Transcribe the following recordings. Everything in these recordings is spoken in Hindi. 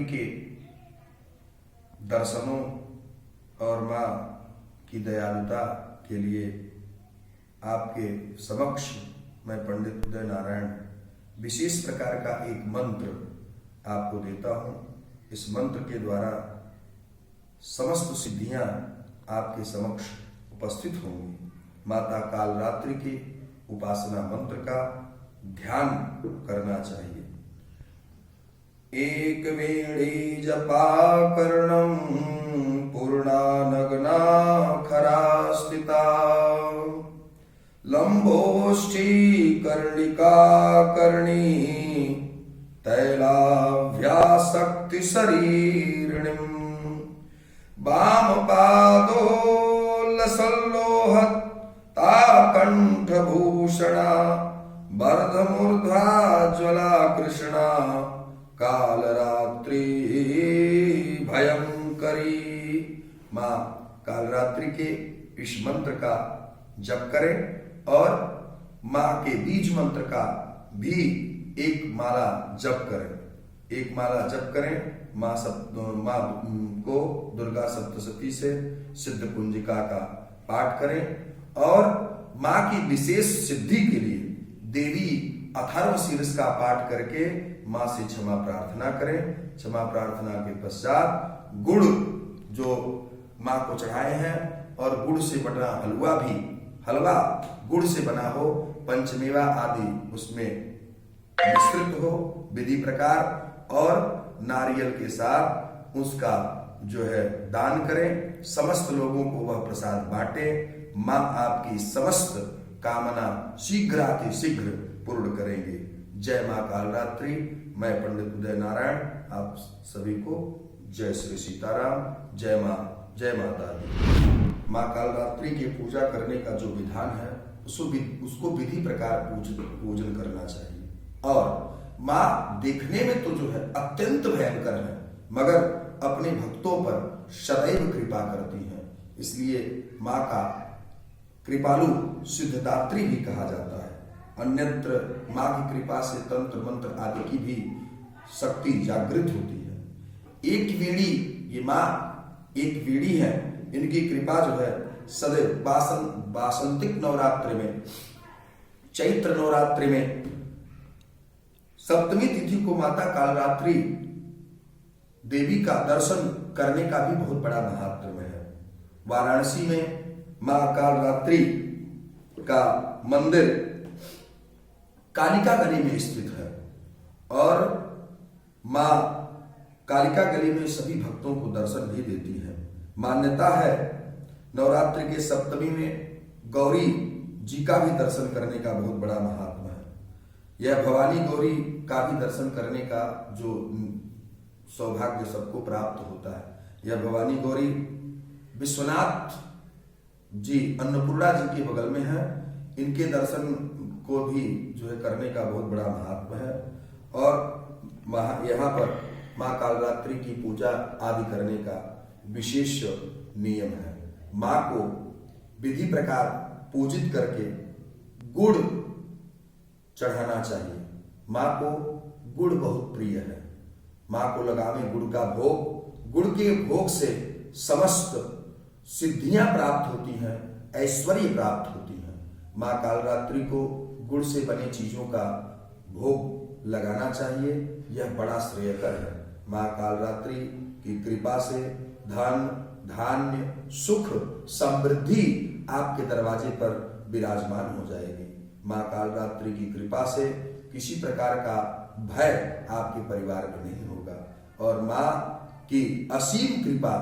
कालरात्रि के दर्शनों और माँ की दयालुता के लिए आपके समक्ष मैं पंडित उदय नारायण विशेष प्रकार का एक मंत्र आपको देता हूँ। इस मंत्र के द्वारा समस्त सिद्धियां आपके समक्ष उपस्थित होंगी। माता कालरात्रि के उपासना मंत्र का ध्यान करना चाहिए। एक वेणी जपा कर्णम पूर्णा नग्ना खरा स्थिता लंबोष्ठी कर्णिका कर्णी तैलाभ्यासक्ति शरीरिणीं वाम पादो लसल्लोहत ता कंठभूषणा वर्धमूर्धा ज्वला कृष्णा कालरात्रि भयंकरी। माँ कालरात्रि के इस मंत्र का जप करें और माँ के बीज मंत्र का भी एक माला जप करें। एक माला जप करें। माँ को दुर्गा सप्तशती से सिद्ध कुंजिका का पाठ करें और माँ की विशेष सिद्धि के लिए देवी अथर्व शीर्ष का पाठ करके माँ से क्षमा प्रार्थना करें। क्षमा प्रार्थना के पश्चात गुड़ जो माँ को चढ़ाए हैं और गुड़ से बना हलवा गुड़ से बना हो, पंचमेवा आदि उसमें मिश्रित हो विधि प्रकार, और नारियल के साथ उसका जो है दान करें। समस्त लोगों को वह प्रसाद बांटे। माँ आपकी समस्त कामना शीघ्रातिशीघ्र पूर्ण करेंगे। जय माँ कालरात्रि। मैं पंडित उदय नारायण आप सभी को जय श्री सीताराम, जय माँ, जय माता दी। माँ कालरात्रि की पूजा करने का जो विधान है उसको विधि प्रकार पूजन करना चाहिए। और माँ देखने में तो जो है अत्यंत भयंकर है, मगर अपने भक्तों पर सदैव कृपा करती है। इसलिए माँ का कृपालु सिद्धदात्री भी कहा जाता है। अन्यत्र माँ की कृपा से तंत्र मंत्र आदि की भी शक्ति जागृत होती है। एक वीणी, ये माँ एक वीणी है। इनकी कृपा जो है सदैव बासंतिक नवरात्रि में, चैत्र नवरात्रि में सप्तमी तिथि को माता कालरात्रि देवी का दर्शन करने का भी बहुत बड़ा महत्व है। वाराणसी में माँ कालरात्रि का मंदिर कालिका गली में स्थित है और माँ कालिका गली में सभी भक्तों को दर्शन भी देती है। मान्यता है नवरात्रि के सप्तमी में गौरी जी का भी दर्शन करने का बहुत बड़ा महात्मा है। यह भवानी गौरी का भी दर्शन करने का जो सौभाग्य सबको प्राप्त होता है। यह भवानी गौरी विश्वनाथ जी अन्नपूर्णा जी के बगल में है। इनके दर्शन को भी जो है करने का बहुत बड़ा महात्मा है। और यहाँ पर माँ कालरात्रि की पूजा आदि करने का विशेष नियम है। माँ को विधि प्रकार पूजित करके गुड़ चढ़ाना चाहिए। माँ को गुड़ बहुत प्रिय है। माँ को लगावे गुड़ का भोग। गुड़ के भोग से समस्त सिद्धियां प्राप्त होती हैं, ऐश्वर्य प्राप्त होती हैं। माँ कालरात्रि को गुड़ से बने चीजों का भोग लगाना चाहिए। यह बड़ा श्रेयकर है। माँ कालरात्रि की कृपा से धन, धान्य, सुख, समृद्धि आपके दरवाजे पर विराजमान हो जाएगी। माँ कालरात्रि की कृपा से किसी प्रकार का भय आपके परिवार में नहीं होगा और माँ की असीम कृपा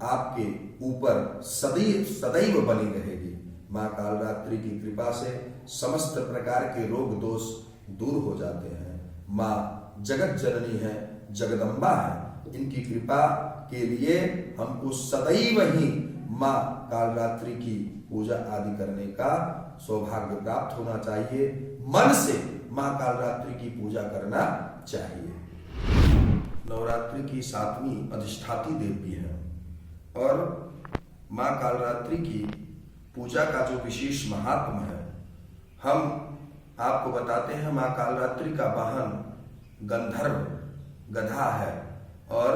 आपके ऊपर सदैव बनी रहेगी। माँ कालरात्रि की कृपा से समस्त प्रकार के रोग दोष दूर हो जाते हैं। माँ जगत जननी है, जगदम्बा है। इनकी कृपा के लिए हमको सदैव ही माँ कालरात्रि की पूजा आदि करने का सौभाग्य प्राप्त होना चाहिए। मन से माँ कालरात्रि की पूजा करना चाहिए। नवरात्रि की 7वीं अधिष्ठाती देवी है और माँ कालरात्रि की पूजा का जो विशेष महात्म है हम आपको बताते हैं। माँ कालरात्रि का वाहन गंधर्व गधा है और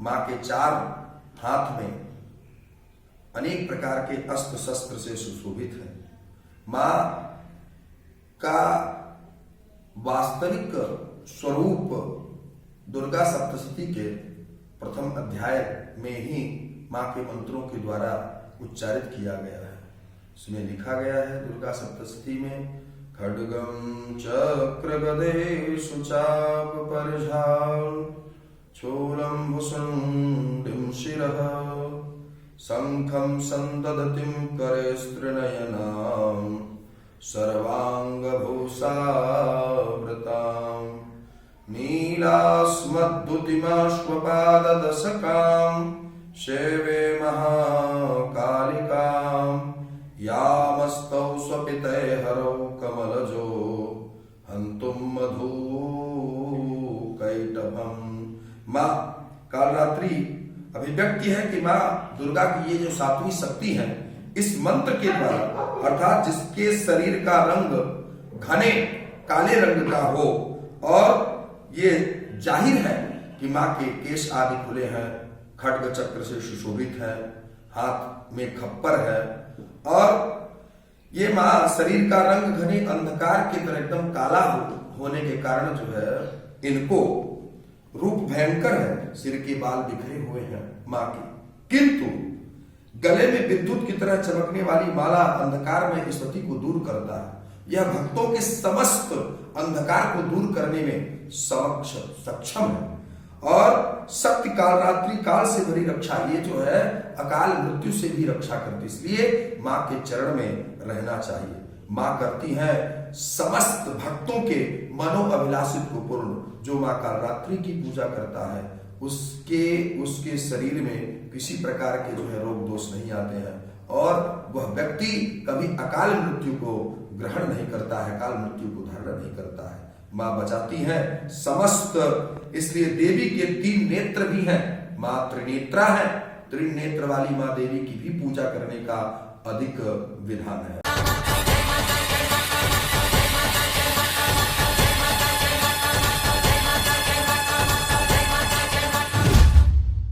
मां के 4 हाथ में अनेक प्रकार के अस्त्र शस्त्र से सुशोभित है। मां का वास्तविक स्वरूप दुर्गा सप्तशती के प्रथम अध्याय में ही मां के मंत्रों के द्वारा उच्चारित किया गया है। इसमें लिखा गया है दुर्गा सप्तशती में, खड्गम चक्र गदेषु चाप परिझाल चूलम भुसुंडिम शिरः शंखम संदधतिम करे स्त्रिनयनाम सर्वांग भूषावृताम नीलास्मद्दुतिमाश्वपाददशकां सेवे महाकालिकां यामस्तौ स्वपिते हरौ कमलजो हन्तुं मधुकैटभम्। मां कालरात्रि अभिव्यक्ति है कि मां दुर्गा की ये जो 7वीं शक्ति है, इस मंत्र के द्वारा अर्थात जिसके शरीर का रंग घने काले रंग का हो और ये जाहिर है कि मां के केश आदि खुले हैं, खड्ग चक्र से सुशोभित है, हाथ में खप्पर है और ये मां शरीर का रंग घने अंधकार की तरह एकदम काला होने के कारण जो है इनको रूप भयंकर है, सिर के बाल बिखरे हुए हैं मां के, किंतु गले में विद्युत की तरह चमकने वाली माला अंधकार में स्थिति को दूर करता है। यह भक्तों के समस्त अंधकार को दूर करने में सक्षम है और शक्ति कालरात्रि काल से भरी रक्षा, ये जो है अकाल मृत्यु से भी रक्षा करती, इसलिए मां के चरण में रहना चाहिए। मां करती है समस्त भक्तों के मनोअभिलाषित को पूर्ण। जो मां कालरात्रि की पूजा करता है उसके शरीर में किसी प्रकार के जो है रोग दोष नहीं आते हैं और वह व्यक्ति कभी अकाल मृत्यु को ग्रहण नहीं करता है, काल मृत्यु को धारण नहीं करता है। मां बचाती है समस्त, इसलिए देवी के 3 नेत्र भी हैं, मां त्रिनेत्रा है। त्रिनेत्र वाली मां देवी की भी पूजा करने का अधिक विधान है।